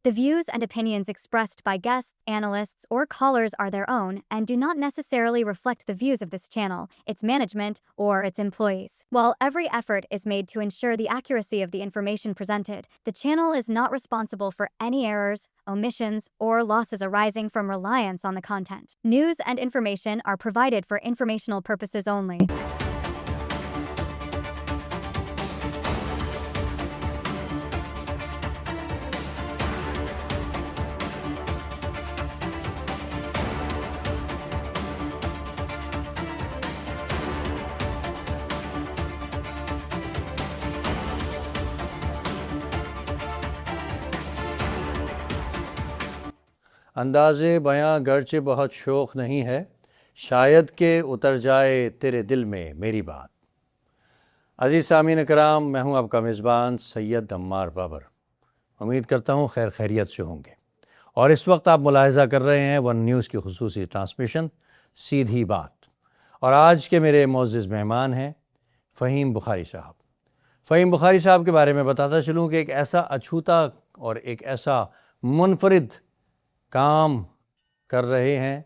The views and opinions expressed by guests, analysts, or callers are their own and do not necessarily reflect the views of this channel, its management, or its employees. While every effort is made to ensure the accuracy of the information presented, the channel is not responsible for any errors, omissions, or losses arising from reliance on the content. News and information are provided for informational purposes only. अंदाज़े बयां गर्चे बहुत शौक़ नहीं है, शायद के उतर जाए तेरे दिल में मेरी बात। अज़ीज़ सामीन कराम, मैं हूं आपका मेज़बान सैयद अम्मार बाबर। उम्मीद करता हूं खैर खैरियत से होंगे और इस वक्त आप मुलाहिज़ा कर रहे हैं वन न्यूज़ की खुसूसी ट्रांसमिशन सीधी बात। और आज के मेरे मोअज़्ज़िज़ मेहमान हैं फ़हीम बुखारी साहब। फ़हीम बुखारी साहब के बारे में बताता चलूँ कि एक ऐसा अछूता और एक ऐसा मुनफरिद काम कर रहे हैं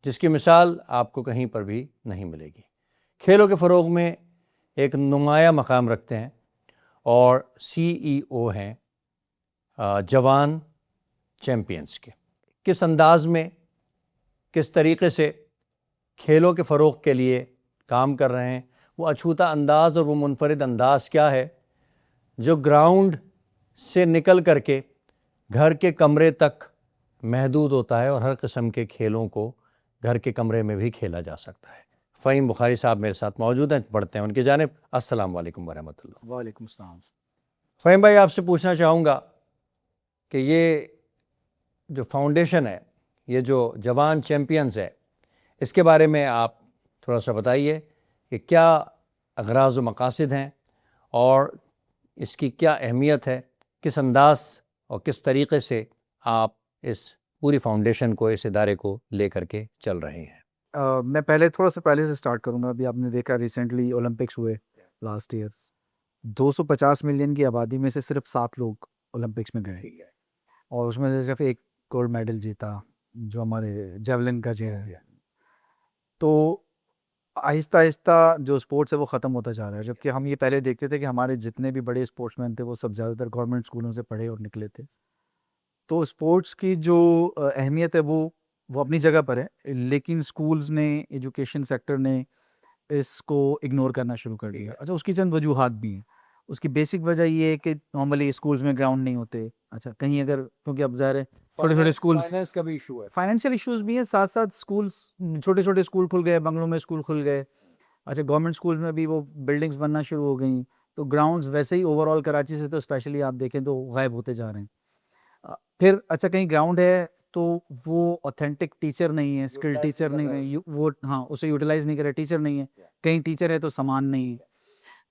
जिसकी मिसाल आपको कहीं पर भी नहीं मिलेगी। खेलों के फ़रोग़ में एक नुमाया मकाम रखते हैं और CEO हैं जवान चैम्पियंस के। किस अंदाज़ में, किस तरीक़े से खेलों के फ़रोग़ के लिए काम कर रहे हैं, वो अछूता अंदाज़ और वो मुनफरिद अंदाज़ क्या है जो ग्राउंड से निकल करके घर के कमरे तक महदूद होता है और हर किस्म के खेलों को घर के कमरे में भी खेला जा सकता है। फ़हीम बुखारी साहब मेरे साथ मौजूद हैं, बढ़ते हैं उनकी जानिब। अस्सलाम वालेकुम वरहमतुल्लाह। वालेकुम सलाम। फ़हीम भाई, आपसे पूछना चाहूँगा कि ये जो फाउंडेशन है, ये जो जवान चैम्पियंस है, इसके बारे में आप थोड़ा सा बताइए कि क्या अग़राज़ व मक़ासिद हैं और इसकी क्या अहमियत है, किस अंदाज़ और किस तरीक़े से आप इस पूरी फाउंडेशन को, इस इदारे को ले करके चल रहे हैं। मैं पहले थोड़ा सा पहले से स्टार्ट करूँगा। अभी आपने देखा रिसेंटली ओलंपिक्स हुए लास्ट ईयर्स, 250 मिलियन की आबादी में से सिर्फ 7 लोग ओलंपिक्स में गए और उसमें से सिर्फ एक गोल्ड मेडल जीता जो हमारे जेवलिन का जो है। तो आहिस्ता आहिस्ता जो स्पोर्ट्स है वो ख़त्म होता जा रहा है, जबकि हम ये पहले देखते थे कि हमारे जितने भी बड़े स्पोर्ट्समैन थे वो सब ज़्यादातर गवर्नमेंट स्कूलों से पढ़े और निकले थे। तो स्पोर्ट्स की जो अहमियत है वो अपनी जगह पर है, लेकिन स्कूल्स ने, एजुकेशन सेक्टर ने इसको इग्नोर करना शुरू कर दिया। अच्छा, उसकी चंद वजूहात भी हैं। उसकी बेसिक वजह ये है कि नॉर्मली स्कूल्स में ग्राउंड नहीं होते। अच्छा, कहीं अगर, क्योंकि अब ज़ाहिर है छोटे छोटे स्कूल्स, फाइनेंस का भी इशू है, फाइनेंशियल इश्यूज भी हैं, साथ साथ स्कूल्स, छोटे छोटे स्कूल खुल गए, बंगलों में स्कूल खुल गए। अच्छा, गवर्नमेंट स्कूल्स में भी वो बिल्डिंग्स बनना शुरू हो गई, तो ग्राउंड्स वैसे ही ओवरऑल कराची से तो स्पेशली आप देखें तो गायब होते जा रहे हैं। फिर अच्छा, कहीं ग्राउंड है तो वो ऑथेंटिक टीचर नहीं है, स्किल्ड टीचर नहीं है, वो हाँ उसे यूटिलाइज नहीं करे, टीचर नहीं है। कहीं टीचर है तो सामान नहीं है।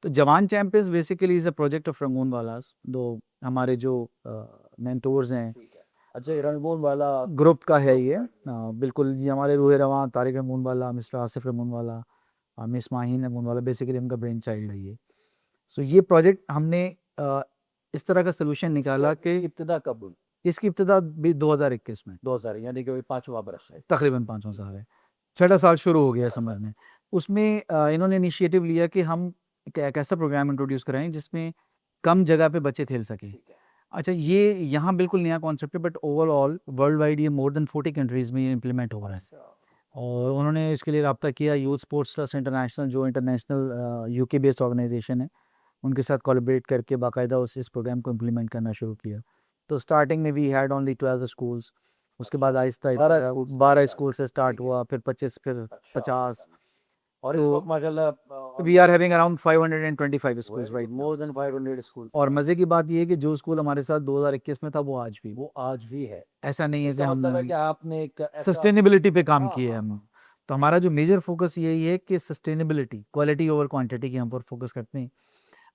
तो Jawan champions basically is a project of Rangoon walas, दो हमारे जो मेंटोर्स हैं। अच्छा, रंगून वाला ग्रुप का है ये। बिल्कुल, ये हमारे रूह रवां तारिक रंगून वाला, मिस्टर आसिफ रंगून वाला, मिस माहीन रंगून वाला, बेसिकली उनका ब्रेन चाइल्ड है ये। सो ये प्रोजेक्ट हमने इस तरह का सोल्यूशन निकाला कि इब्तिदा कब हुई? इसकी इब्तिदा भी 2021 में, 2000, यानी कि 5वां बरस है, तकरीबन 5वां साल है, 6वां साल शुरू हो गया समझने। उसमें इन्होंने इनिशिएटिव लिया कि हम एक ऐसा प्रोग्राम इंट्रोड्यूस कराएं जिसमें कम जगह पे बच्चे खेल सकें। अच्छा, ये यहाँ बिल्कुल नया कॉन्सेप्ट है, बट ओवरऑल वर्ल्ड वाइड ये मोर देन 40 कंट्रीज़ में ये इम्प्लीमेंट हो रहा है। और उन्होंने इसके लिए रब्ता किया यूथ स्पोर्ट्स ट्रस्ट इंटरनेशनल, जो इंटरनेशनल यूके बेस्ड ऑर्गेनाइजेशन है, उनके साथ कोलैबोरेट करके बाकायदा इस प्रोग्राम को इम्प्लीमेंट करना शुरू किया। तो स्टार्टिंग में वी हैड ओनली 12 स्कूल्स, उसके बाद आहिस्ता 12 स्कूल से स्टार्ट हुआ, फिर 25, फिर 50, और इस वक्त माशाल्लाह we are having around 525 schools right, more than 500 school. और मज़े की बात ये है कि जो स्कूल हमारे साथ 2021 में था वो आज भी है। ऐसा नहीं है कि इसका मतलब है हम कि आपने एक सस्टेनेबिलिटी पे काम हाँ, किया है हाँ, हम। तो हमारा जो मेजर फोकस यही है कि सस्टेनेबिलिटी, क्वालिटी ओवर क्वांटिटी की हम पर फोकस करते हैं।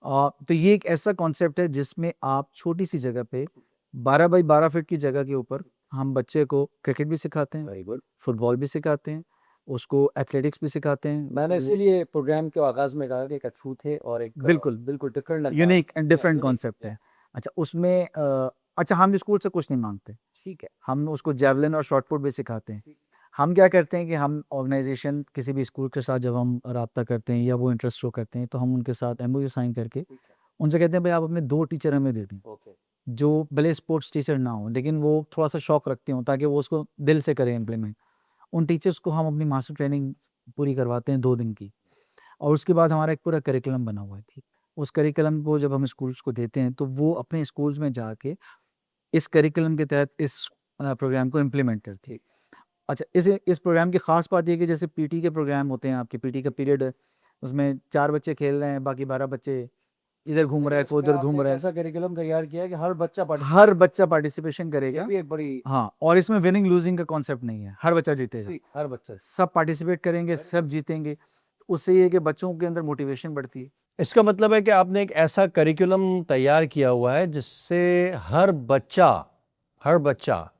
तो ये एक ऐसा कॉन्सेप्ट है जिसमें आप छोटी सी जगह पे 12 बाई 12 फीट की जगह के ऊपर हम बच्चे को क्रिकेट भी सिखाते हैं, वेरी गुड, फुटबॉल भी सिखाते हैं, उसको एथलेटिक्स भी सिखाते हैं। मैंने इसीलिए प्रोग्राम के आगाज में कहा कि एक अछूते और एक बिल्कुल बिल्कुल different unique and different concept है। अच्छा, उसमें अच्छा हम स्कूल से कुछ नहीं मांगते, ठीक है। हम उसको जेवलिन और शॉट पुट भी सिखाते हैं। हम क्या करते हैं कि हम ऑर्गेनाइजेशन किसी भी स्कूल के साथ जब हम राब्ता करते हैं या वो इंटरेस्ट शो करते हैं तो हम उनके साथ एमओयू साइन करके उनसे कहते हैं भाई आप अपने 2 टीचर हमें दे दें, ओके। जो भले स्पोर्ट्स टीचर ना हो लेकिन वो थोड़ा-सा शौक रखते हों ताकि वो उसको दिल से करें इम्प्लीमेंट। उन टीचर्स को हम अपनी मास्टर ट्रेनिंग पूरी करवाते हैं 2 दिन की और उसके बाद हमारा एक पूरा करिकुलम बना हुआ है, ठीक। उस करिकुलम को जब हम स्कूल्स को देते हैं तो वो अपने स्कूल्स में जाके इस करिकुलम के तहत इस प्रोग्राम को इम्प्लीमेंट करते हैं। अच्छा इस प्रोग्राम की ख़ास बात ये है कि जैसे पीटी के प्रोग्राम होते हैं, आपके पीटी का पीरियड है, उसमें 4 बच्चे खेल रहे हैं, बाकी 12 बच्चे इधर घूम रहा है, कोई उधर घूम रहा है। ऐसा करिकुलम तैयार किया है कि हर बच्चा हर बच्चा पार्टिसिपेशन करेगा। भी एक बड़ी हाँ, और इसमें विनिंग लूजिंग का कॉन्सेप्ट नहीं है, हर बच्चा जीतेगा। हर बच्चा। सब पार्टिसिपेट करेंगे, सब जीतेंगे। उससे ये है कि बच्चों के अंदर मोटिवेशन बढ़ती है। इसका मतलब है कि आपने एक ऐसा करिकुलम तैयार किया हुआ है जिससे हर बच्चा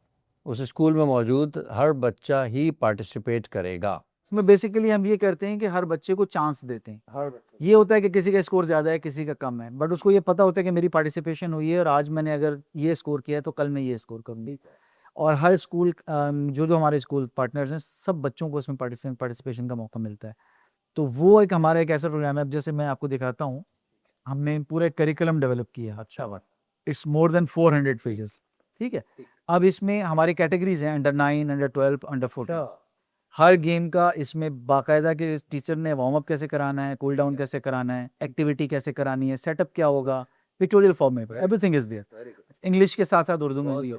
उस स्कूल में मौजूद हर बच्चा ही पार्टिसिपेट करेगा। इसमें बेसिकली हम ये करते हैं कि हर बच्चे को चांस देते हैं। ये होता है कि किसी का स्कोर ज़्यादा है, किसी का कम है, बट उसको ये पता होता है कि मेरी पार्टिसिपेशन हुई है और आज मैंने अगर ये स्कोर किया है तो कल मैं ये स्कोर करूँगी। और हर स्कूल जो हमारे स्कूल पार्टनर्स हैं, सब बच्चों को इसमें पार्टिसिपेशन का मौका मिलता है। तो वो एक हमारा एक ऐसा प्रोग्राम है, अब जैसे मैं आपको दिखाता हूँ, हमने पूरा एक करिकुलम डेवलप किया है। अच्छा बात। इट्स मोर देन 400 पेजेस, ठीक है। अब इसमें हमारी कैटेगरीज हैं, अंडर 9, अंडर 12, अंडर 14। हर गेम का इसमें बाकायदा कि टीचर ने वार्म अप कैसे कराना है, कूल डाउन कैसे कराना है, एक्टिविटी कैसे करानी है, सेटअप क्या होगा, पिक्टोरियल फॉर्म में एवरीथिंग इज देयर। इंग्लिश के साथ साथ उर्दू में भी है।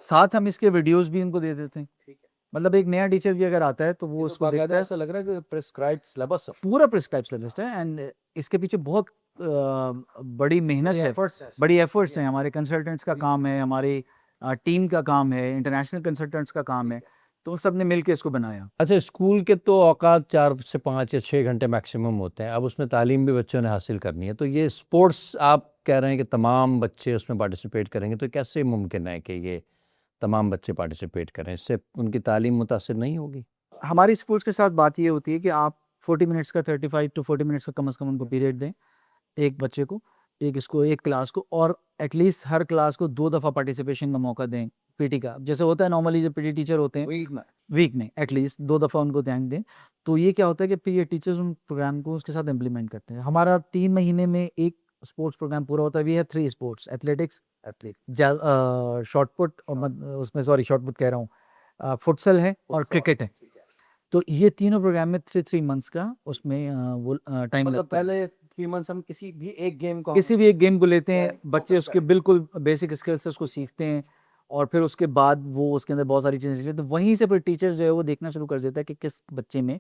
साथ हम इसके वीडियोस भी उनको दे देते हैं। मतलब एक नया टीचर भी अगर आता है तो वो उसको देखता है, ऐसा लग रहा है कि प्रिस्क्राइब्ड सिलेबस पूरा प्रिस्क्राइब सिलेबस है। एंड इसके पीछे बहुत बड़ी मेहनत है, बड़ी एफर्ट्स हैं। हमारे कंसल्टेंट्स का काम है, हमारी टीम का काम है, इंटरनेशनल कंसल्टेंट्स का काम है, तो सब ने मिल के इसको बनाया। अच्छा, स्कूल के तो औकात 4 से 5 या 6 घंटे मैक्सिमम होते हैं, अब उसमें तालीम भी बच्चों ने हासिल करनी है, तो ये स्पोर्ट्स आप कह रहे हैं कि तमाम बच्चे उसमें पार्टिसिपेट करेंगे, तो कैसे मुमकिन है कि ये तमाम बच्चे पार्टिसिपेट करें? इससे उनकी तालीम मुतासिर नहीं होगी? हमारी स्कूल्स के साथ बात ये होती है कि आप 40 मिनट्स का 35 टू 40 मिनट्स का कम से कम उनको पीरियड दें, एक बच्चे को, एक क्लास को, और एटलीस्ट हर क्लास को 2 दफ़ा पार्टिसिपेशन का मौका दें पीटी का। जैसे होता है नॉर्मली जो पीटी टीचर होते हैं वीक में एटलीस्ट 2 दफ़ा उनको ध्यान दें। तो ये क्या होता है कि फिर ये टीचर्स उन प्रोग्राम को उसके साथ इम्प्लीमेंट करते हैं। हमारा 3 महीने में एक स्पोर्ट्स प्रोग्राम पूरा होता है। We have 3 sports, athletics, shot put और उसमें सॉरी शॉट पुट कह रहा हूँ, फुटसल है और क्रिकेट है। तो ये तीनों प्रोग्राम में 3 मंथ्स का उसमें वो टाइम मतलब लगता है। पहले 3 मंथ्स हम किसी भी एक गेम को किसी भी एक गेम को लेते हैं, Yeah, बच्चे उसके बिल्कुल बेसिक स्किल्स से उसको सीखते हैं और फिर उसके बाद वो उसके अंदर बहुत सारी चीज़ें सीखते हैं। तो वहीं से फिर टीचर जो है वो देखना शुरू कर देता है कि किस बच्चे में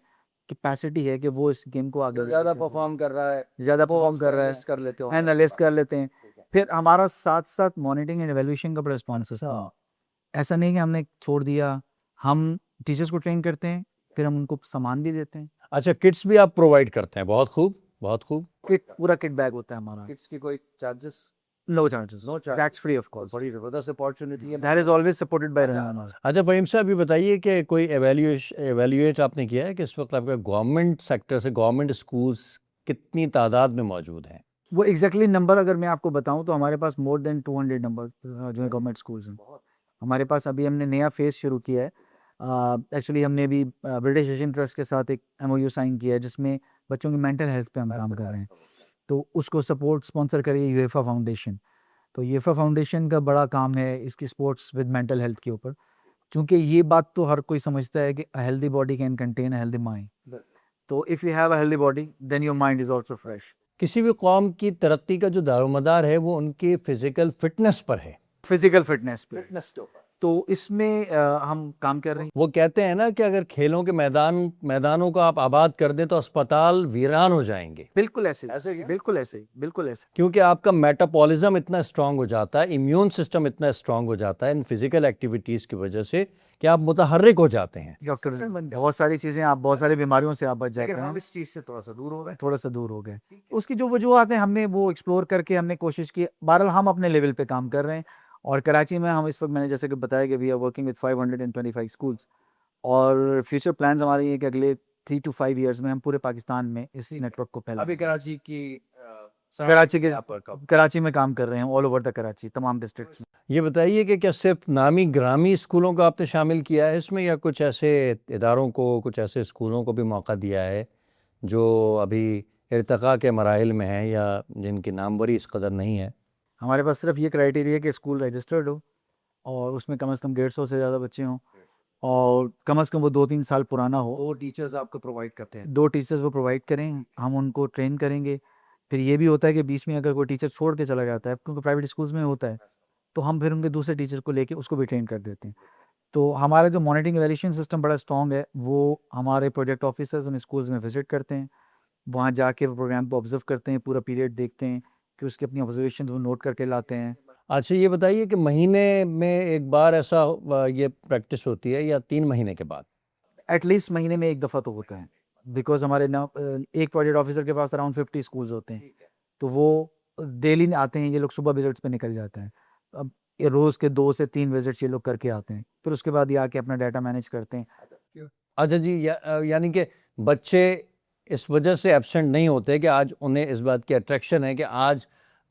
कैपेसिटी है कि वो इस गेम को आगे ज़्यादा परफॉर्म कर रहा है, ज़्यादा परफॉर्म कर रहा है, कर लेते हो। एनालिस्ट कर लेते हैं। फिर हमारा साथ-साथ मॉनिटरिंग एंड इवैल्यूएशन का बड़ा रिस्पॉन्स सिस्टम है। ऐसा नहीं कि हमने छोड़ दिया, हम टीचर्स को ट्रेन करते हैं, फिर हम उनको सामान भी देते हैं। अच्छा, किट्स भी आप प्रोवाइड करते हैं, बहुत खूब, बहुत खूब। पूरा किट बैग होता है हमारा। किट्स की कोई charges? No charges, no charge. That's free of cost. बड़ी ज़बरदस्त अपॉर्चुनिटी है। That is always supported by Rahman. अच्छा फ़हीम साहब, ये बताइए कि कोई एवेल्यूएट आपने किया है कि इस वक्त आपका गवर्नमेंट सेक्टर से गवर्नमेंट स्कूल्स कितनी तादाद में मौजूद हैं? वो एग्जैक्टली नंबर अगर मैं आपको बताऊं तो हमारे पास मोर देन 200 नंबर जो है गवर्नमेंट स्कूल्स हैं हमारे पास। अभी हमने नया फेज़ शुरू किया है। एक्चुअली हमने अभी ब्रिटिश एशियन ट्रस्ट के साथ एक एमओयू साइन किया है जिसमें बच्चों की मेंटल हेल्थ पे हम काम कर रहे हैं। तो उसको सपोर्ट स्पॉन्सर करिए यूएफा फाउंडेशन। तो यूएफा फाउंडेशन का बड़ा काम है इसकी स्पोर्ट्स विद मेंटल हेल्थ के ऊपर, क्योंकि ये बात तो हर कोई समझता है कि a healthy body can contain a healthy mind. तो if you have a healthy body then your mind is also fresh. किसी भी कौम की तरक्की का जो दारोमदार है वो उनकी फ़िज़िकल फ़िटनेस पर है। फिजिकल फिटनेस पे। तो इसमें हम काम कर रहे हैं। वो कहते हैं ना कि अगर खेलों के मैदानों को आप आबाद कर दें तो अस्पताल वीरान हो जाएंगे, बिल्कुल ऐसे बिल्कुल ऐसे ही, बिल्कुल ऐसे। क्योंकि आपका मेटाबॉलिज्म इतना स्ट्रांग हो जाता है, इम्यून सिस्टम इतना स्ट्रांग हो जाता है इन फिजिकल एक्टिविटीज़ की वजह से कि आप मुतहर्रिक हो जाते हैं। डॉक्टर बहुत सारी चीज़ें आप बहुत सारी बीमारियों से आप बच जाते हैं। इस चीज़ से थोड़ा सा दूर हो गए। थोड़ा सा दूर हो गए। उसकी जो वजूहत हैं हमने वो एक्सप्लोर करके हमने कोशिश की। बहरहाल हम अपने लेवल पे काम कर रहे हैं और कराची में हम इस वक्त मैंने जैसे कि बताया कि we are working with 525 schools और फ्यूचर प्लान्स हमारे ये कि अगले 3 to 5 ईयर्स में हम पूरे पाकिस्तान में इस नेटवर्क को फैलाएं। अभी कराची की कराची में काम कर रहे हैं, ऑल ओवर द कराची, तमाम डिस्ट्रिक्ट्स। ये बताइए कि क्या सिर्फ नामी ग्रामी स्कूलों को आपने शामिल किया है इसमें, या कुछ ऐसे इदारों को, कुछ ऐसे स्कूलों को भी मौका दिया है जो अभी इर्तिका के मराहिल में हैं या जिनकी नामवरी इस कदर नहीं है? हमारे पास सिर्फ ये क्राइटेरिया है कि स्कूल रजिस्टर्ड हो और उसमें कम से कम 150 से ज़्यादा बच्चे हों और कम से कम वो 2-3 साल पुराना हो। 2 टीचर्स आपको प्रोवाइड करते हैं। 2 टीचर्स वो प्रोवाइड करें, हम उनको ट्रेन करेंगे। फिर ये भी होता है कि बीच में अगर कोई टीचर छोड़ के चला जाता है, क्योंकि प्राइवेट स्कूल्स में होता है, तो हम फिर उनके दूसरे टीचर को लेके उसको भी ट्रेन कर देते हैं। तो हमारा जो मॉनिटरिंग इवैल्यूएशन सिस्टम बड़ा स्ट्रॉन्ग है, वो हमारे प्रोजेक्ट ऑफिसर्स उन स्कूल्स में विजिट करते हैं, वहाँ जाके वो प्रोग्राम को ऑब्जर्व करते हैं, पूरा पीरियड देखते हैं कि उसकी अपनी ऑब्जर्वेशन वो नोट करके लाते हैं। अच्छा, ये बताइए कि महीने में एक बार ऐसा ये प्रैक्टिस होती है या 3 महीने के बाद? एटलीस्ट महीने में 1 दफ़ा तो होता है, बिकॉज़ हमारे ना एक प्रोजेक्ट ऑफिसर के पास अराउंड 50 स्कूल्स होते हैं, तो वो डेली आते हैं, ये लोग सुबह विजिट्स पे निकल जाते हैं। अब ये रोज़ के 2 से 3 विजिट्स ये लोग करके आते हैं, फिर उसके बाद ये आके अपना डाटा मैनेज करते हैं। अच्छा जी, यानी कि बच्चे इस वजह से एब्सेंट नहीं होते कि आज उन्हें इस बात की अट्रैक्शन है कि आज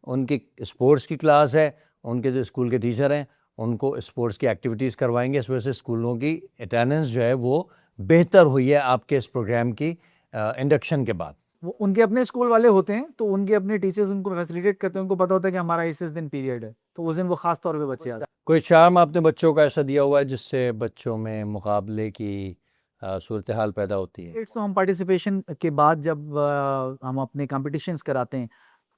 उनकी स्पोर्ट्स की क्लास है, उनके जो स्कूल के टीचर हैं उनको स्पोर्ट्स की एक्टिविटीज़ करवाएंगे, इस वजह से स्कूलों की अटेंडेंस जो है वो बेहतर हुई है आपके इस प्रोग्राम की इंडक्शन के बाद? वो उनके अपने स्कूल वाले होते हैं, तो उनके अपने टीचर्स उनको फैसिलिटेट करते हैं, उनको पता होता है कि हमारा इस दिन पीरियड है, तो उस दिन वो ख़ास तौर पे बच्चे आते हैं। कोई चार्म आपने बच्चों का ऐसा दिया हुआ है जिससे बच्चों में मुकाबले की सूरत हाल पैदा होती है? तो हम पार्टिसिपेशन के बाद जब हम अपने कॉम्पिटिशन्स कराते हैं,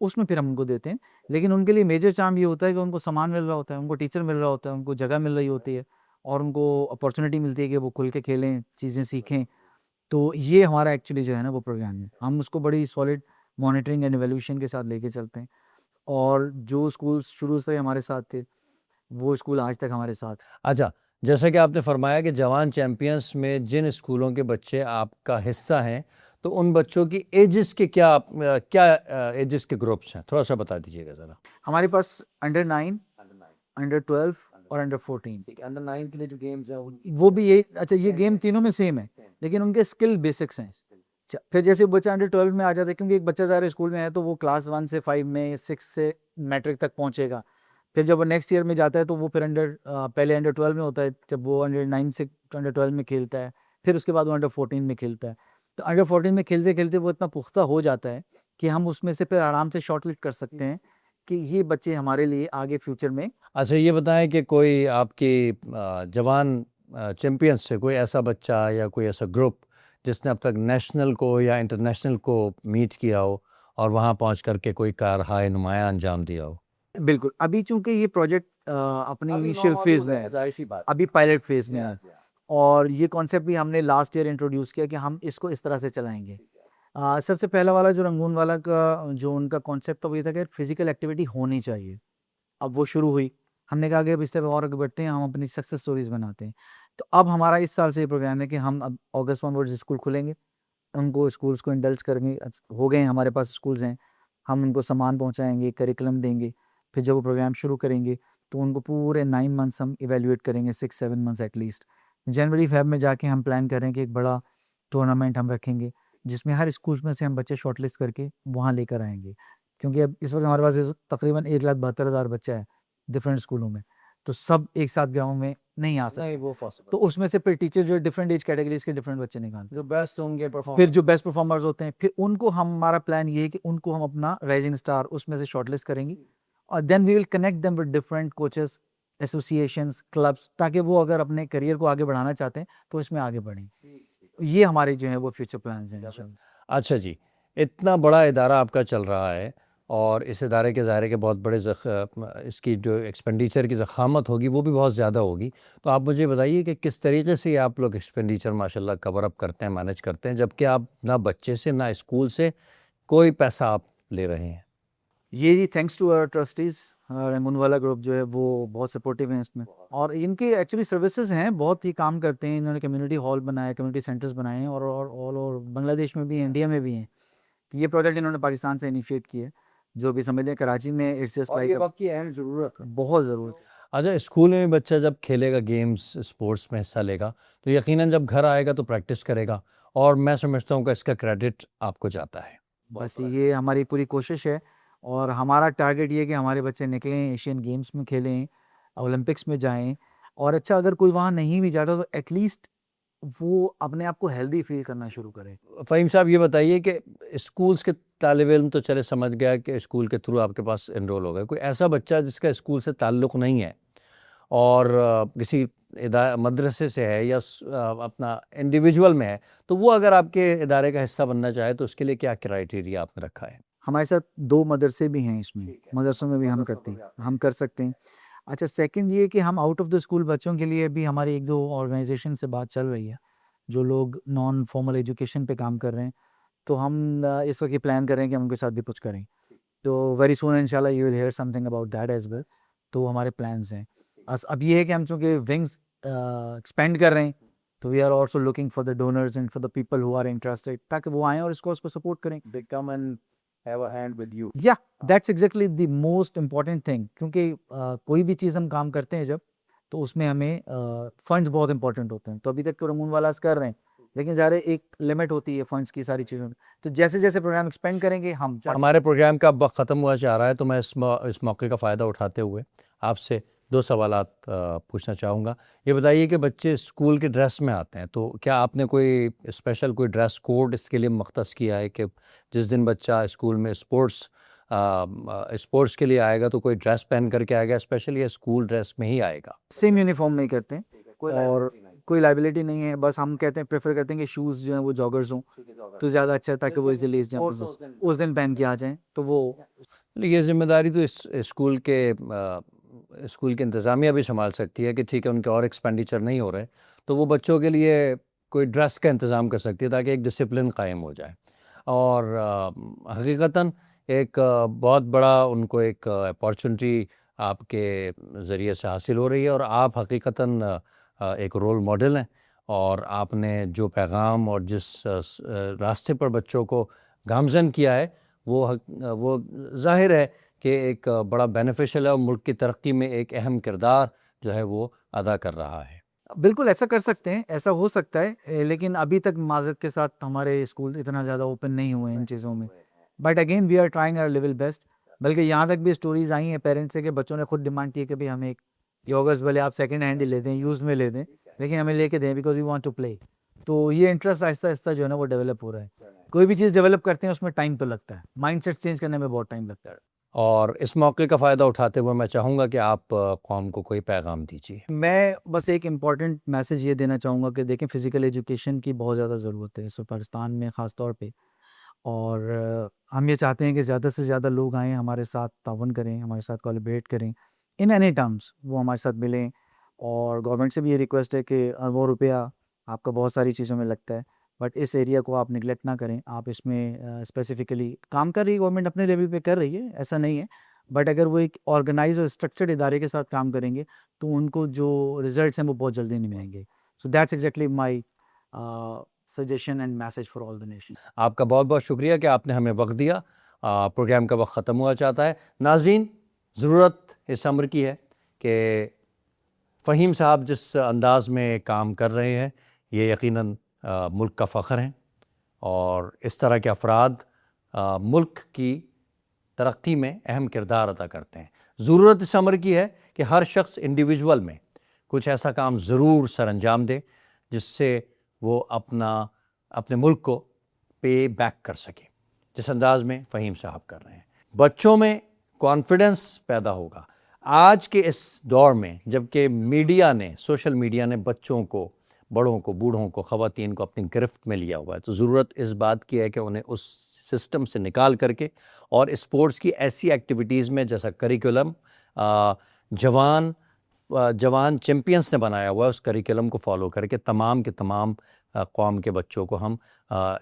उसमें फिर हम उनको देते हैं, लेकिन उनके लिए मेजर चार्म ये होता है कि उनको सामान मिल रहा होता है, उनको टीचर मिल रहा होता है, उनको जगह मिल रही होती है और उनको अपॉर्चुनिटी मिलती है कि वो खुल के खेलें, चीज़ें सीखें। तो ये हमारा एक्चुअली जो है ना वो प्रोग्राम है, हम उसको बड़ी सॉलिड मॉनिटरिंग एंड इवैल्यूएशन के साथ लेके चलते हैं और जो स्कूल शुरू से हमारे साथ थे, वो स्कूल आज तक हमारे साथ। अच्छा, जैसा कि आपने फरमाया कि जवान चैंपियंस में जिन स्कूलों के बच्चे आपका हिस्सा हैं, तो उन बच्चों की एजेस के क्या एजेस के ग्रुप्स हैं? थोड़ा सा बता दीजिएगा ज़रा। हमारे पास अंडर 9, अंडर 12 और अंडर 14। ठीक है, अंडर 9 के लिए जो गेम्स हैं वो भी ये अच्छा, ये गेम तीनों में सेम है, लेकिन उनके स्किल बेसिक्स हैं। फिर जैसे बच्चा अंडर 12 में आ जाता है, क्योंकि एक बच्चा ज़ाहिर स्कूल में है तो वो क्लास 1 से 5 में, 6 से मैट्रिक तक पहुंचेगा। फिर जब वो नेक्स्ट ईयर में जाता है तो वो फिर पहले अंडर 12 में होता है, जब वो अंडर 9 से अंडर 12 में खेलता है, फिर उसके बाद वो अंडर 14 में खेलता है। तो अंडर 14 में खेलते खेलते वो इतना पुख्ता हो जाता है कि हम उसमें से फिर आराम से शॉर्टलिस्ट कर सकते हैं कि ये बच्चे हमारे लिए आगे फ्यूचर में। अच्छा, ये बताएं कि कोई आपकी जवान चैंपियंस से कोई ऐसा बच्चा या कोई ऐसा ग्रुप जिसने अब तक नेशनल को या इंटरनेशनल को मीट किया हो और वहाँ पहुँच करके कोई कारहाय नुमाया अंजाम दिया हो? बिल्कुल, अभी चूँकि ये प्रोजेक्ट अपनी इनिशियल फेज़ में है, ज़ाहिर-सी बात अभी पायलट फेज़ में है और ये कॉन्सेप्ट भी हमने लास्ट ईयर इंट्रोड्यूस किया कि हम इसको इस तरह से चलाएँगे। सबसे पहला वाला जो रंगून वाला का जो उनका कॉन्सेप्ट था वो ये था कि फिज़िकल एक्टिविटी होनी चाहिए। अब वो शुरू हुई, हमने कहा कि अब इससे और आगे बढ़ते हैं, हम अपनी सक्सेस स्टोरीज़ बनाते हैं। तो अब हमारा इस साल से ये प्रोग्राम है कि हम अब अगस्त ऑनवर्ड्स स्कूल खुलेंगे, उनको स्कूल्स को इंडल्ज करेंगे। हो गए हैं हमारे पास स्कूल्स हैं, हम उनको सामान पहुँचाएँगे, करिकुलम देंगे। फिर जब वो प्रोग्राम शुरू करेंगे तो उनको पूरे 9 मंथ्स हम इवैल्यूएट करेंगे, 6-7 मंथ्स एटलीस्ट। जनवरी फ़ेब में जाके हम प्लान कर रहे हैं कि एक बड़ा टूर्नामेंट हम रखेंगे, जिसमें हर स्कूल्स में से हम बच्चे शॉर्टलिस्ट करके वहाँ लेकर आएँगे। क्योंकि अब इस वक़्त हमारे पास तकरीबन 1,72,000 बच्चा है डिफरेंट स्कूलों में, तो सब एक साथ ग्राउंड में नहीं आ सकते। नहीं, वो पॉसिबल। तो उसमें से फिर टीचर जो है डिफरेंट एज कैटेगरीज़ के डिफरेंट बच्चे निकालते हैं। जो बेस्ट होंगे परफॉर्म फिर जो बेस्ट परफॉर्मर्स होते हैं, फिर उनको हमारा प्लान ये है कि उनको हम अपना राइजिंग स्टार उसमें से शॉर्टलिस्ट करेंगे और then we will connect them with different coaches, associations, clubs, ताकि वो अगर अपने करियर को आगे बढ़ाना चाहते हैं तो इसमें आगे बढ़ें। ये हमारे जो है वो फ्यूचर प्लान्स हैं इंशाल्लाह। अच्छा जी, इतना बड़ा इदारा आपका चल रहा है और इस इदारे के ज़ाहिर है कि बहुत बड़े इसकी जो एक्सपेंडिचर की ज़खामत होगी वो भी बहुत ज़्यादा होगी। तो आप मुझे बताइए कि किस तरीके से आप लोग एक्सपेंडिचर माशाल्लाह कवर अप करते हैं, मैनेज करते हैं, जबकि आप ना बच्चे से ना स्कूल से कोई पैसा आप ले रहे हैं? ये जी thanks to our trustees, Rangoon wala group जो है वो बहुत सपोर्टिव हैं इसमें और इनकी एक्चुअली सर्विसेज हैं, बहुत ही काम करते हैं। इन्होंने कम्युनिटी हॉल बनाया, कम्युनिटी सेंटर्स बनाए हैं और ऑल ओवर बांग्लादेश में भी हैं, इंडिया में भी हैं। ये प्रोजेक्ट इन्होंने पाकिस्तान से इनिशिएट किया है, जो भी समझ लें कराची में इट्स जस्ट और ये लाइक वक्त की अहम ज़रूरत है। बहुत ज़रूरत है। अच्छा, स्कूल में बच्चा जब खेलेगा, गेम्स स्पोर्ट्स में हिस्सा लेगा, तो यकीनन जब घर आएगा तो प्रैक्टिस करेगा और मैं समझता हूँ कि इसका क्रेडिट आपको जाता है। बस ये हमारी पूरी कोशिश है और हमारा टारगेट ये है कि हमारे बच्चे निकलें, एशियन गेम्स में खेलें, ओलंपिक्स में जाएँ और अच्छा अगर कोई वहाँ नहीं भी जाता तो एटलीस्ट वो अपने आप को हेल्दी फ़ील करना शुरू करे। फ़हीम साहब ये बताइए कि स्कूल्स के तालिब इल्म तो चले समझ गया कि स्कूल के थ्रू आपके पास एनरोल हो गए, कोई ऐसा बच्चा जिसका स्कूल से ताल्लुक़ नहीं है और किसी मदरसे से है या अपना इंडिविजुअल में है, तो वो अगर आपके इदारे का हिस्सा बनना चाहे तो उसके लिए क्या क्राइटेरिया आपने रखा है? हमारे साथ 2 मदरसे भी हैं इसमें, मदरसों में भी हम करते हैं, हम कर सकते हैं। अच्छा सेकंड ये कि हम आउट ऑफ द स्कूल बच्चों के लिए भी हमारी 1-2 ऑर्गेनाइज़ेशन से बात चल रही है, जो लोग नॉन फॉर्मल एजुकेशन पे काम कर रहे हैं, तो हम इस वक़्त ये प्लान कर रहे हैं कि हम उनके साथ भी कुछ करें। तो वेरी सून इंशाल्लाह you will hear something about that as well. तो वो हमारे प्लान्स हैं। अब ये है कि हम चूँकि विंग्स एक्सपेंड कर रहे हैं, तो we are also looking for the donors and for the people who are interested ताकि वो आएँ और इस कॉज़ को सपोर्ट करें। They come and have a hand with you. या that's exactly the most important thing क्योंकि कोई भी चीज़ हम काम करते हैं जब तो उसमें हमें फंड्स बहुत इंपॉर्टेंट होते हैं। तो अभी तक तो रमून वालास कर रहे हैं, लेकिन ज़ाहिर है एक लिमिट होती है फंड्स की सारी चीज़ों में। तो जैसे जैसे प्रोग्राम एक्सपेंड करेंगे हम हमारे प्रोग्राम का वक्त ख़त्म हुआ जा रहा है, तो मैं इस मौके का फ़ायदा उठाते हुए आपसे 2 सवालात पूछना चाहूँगा। ये बताइए कि बच्चे स्कूल के ड्रेस में आते हैं, तो क्या आपने कोई स्पेशल कोई ड्रेस कोड इसके लिए मख्तस किया है कि जिस दिन बच्चा स्कूल में स्पोर्ट्स के लिए आएगा तो कोई ड्रेस पहन करके आएगा स्पेशल, या स्कूल ड्रेस में ही आएगा? सेम यूनिफॉर्म नहीं करते हैं और कोई लाइबिलिटी नहीं है। बस हम कहते हैं प्रेफर करते हैं कि शूज़ जो हैं वो जॉगर्स हों तो ज़्यादा अच्छा है ताकि वो इजीली उस दिन पहन के आ जाएँ। तो वो ये ज़िम्मेदारी तो इस स्कूल की इंतज़ामिया भी संभाल सकती है कि ठीक है उनके और एक्सपेंडिचर नहीं हो रहे, तो वो बच्चों के लिए कोई ड्रेस का इंतज़ाम कर सकती है ताकि एक डिसिप्लिन कायम हो जाए। और हकीकतन एक बहुत बड़ा उनको एक अपॉर्चुनिटी आपके ज़रिए से हासिल हो रही है और आप हकीकतन एक रोल मॉडल हैं और आपने जो पैगाम और जिस रास्ते पर बच्चों को गामज़न किया है वो ज़ाहिर है कि एक बड़ा बेनिफिशियल है और मुल्क की तरक्की में एक अहम किरदार जो है वो अदा कर रहा है। बिल्कुल ऐसा कर सकते हैं, ऐसा हो सकता है लेकिन अभी तक माज़रत के साथ हमारे स्कूल इतना ज़्यादा ओपन नहीं हुए हैं इन चीज़ों में। But again we are trying our level best. बल्कि यहाँ तक भी स्टोरीज़ आई हैं पेरेंट्स से कि बच्चों ने खुद डिमांड की है कि भाई हमें एक योगर्स भले आप सेकंड हैंड ही ले दें, यूज़ में ले दें, लेकिन हमें लेके दें because we want to play. तो ये इंटरेस्ट आहिस्ता-आहिस्ता जो है ना वो डेवलप हो रहा है। कोई भी चीज़ डेवलप करते हैं उसमें टाइम तो लगता है, माइंडसेट चेंज करने में बहुत टाइम लगता है। और इस मौके का फ़ायदा उठाते हुए मैं चाहूँगा कि आप कौम को कोई पैगाम दीजिए। मैं बस एक इम्पॉर्टेंट मैसेज ये देना चाहूँगा कि देखें फ़िज़िकल एजुकेशन की बहुत ज़्यादा ज़रूरत है इस वक्त पाकिस्तान में ख़ास तौर पे और हम ये चाहते हैं कि ज़्यादा से ज़्यादा लोग आएँ हमारे साथ ताउन करें, हमारे साथ कोलैबोरेट करें इन एनी टर्म्स वो हमारे साथ मिलें। और गवर्नमेंट से भी ये रिक्वेस्ट है कि अरबों रुपया आपका बहुत सारी चीज़ों में लगता है बट इस एरिया को आप निगलेक्ट ना करें। आप इसमें स्पेसिफिकली काम कर रही है गवर्नमेंट अपने लेवल पे कर रही है, ऐसा नहीं है। बट अगर वो एक ऑर्गेनाइज और स्ट्रक्चर्ड इदारे के साथ काम करेंगे तो उनको जो रिजल्ट्स हैं वो बहुत जल्दी नहीं मिलेंगे। So that's exactly my suggestion and message for all the nation. आपका बहुत बहुत शुक्रिया कि आपने हमें वक्त दिया। प्रोग्राम का वक्त ख़त्म हुआ चाहता है। नाज़रीन, ज़रूरत इस अम्र की है कि फ़हीम साहब जिस अंदाज़ में काम कर रहे हैं ये यकीनन मुल्क का फ़ख्र हैं और इस तरह के अफराद मुल्क की तरक्की में अहम किरदार अदा करते हैं। ज़रूरत इस अमर की है कि हर शख्स इंडिविजुअल में कुछ ऐसा काम ज़रूर सर अंजाम दे जिससे वो अपने मुल्क को पे बैक कर सके, जिस अंदाज़ में फ़हीम साहब कर रहे हैं। बच्चों में कॉन्फिडेंस पैदा होगा। आज के इस दौर में जबकि सोशल मीडिया ने बच्चों को, बड़ों को, बूढ़ों को, ख़वातीन को अपनी गिरफ्त में लिया हुआ है, तो ज़रूरत इस बात की है कि उन्हें उस सिस्टम से निकाल करके और स्पोर्ट्स की ऐसी एक्टिविटीज़ में जैसा करिकुलम जवान चैम्पियंस ने बनाया हुआ है उस करिकुलम को फॉलो करके तमाम के तमाम कौम के बच्चों को हम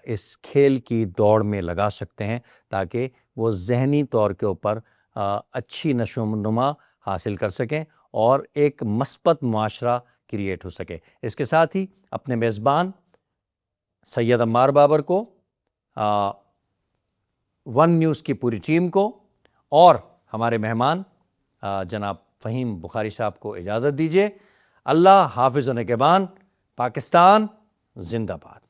इस खेल की दौड़ में लगा सकते हैं ताकि वो ज़हनी तौर के ऊपर अच्छी नशोनुमा हासिल कर सकें और एक मस्बत मुआशरा क्रिएट हो सके। इसके साथ ही अपने मेज़बान सैयद अम्मार बाबर को, वन न्यूज़ की पूरी टीम को और हमारे मेहमान जनाब फ़हीम बुखारी साहब को इजाज़त दीजिए। अल्लाह हाफ़िज़ व निगहबान। पाकिस्तान ज़िंदाबाद।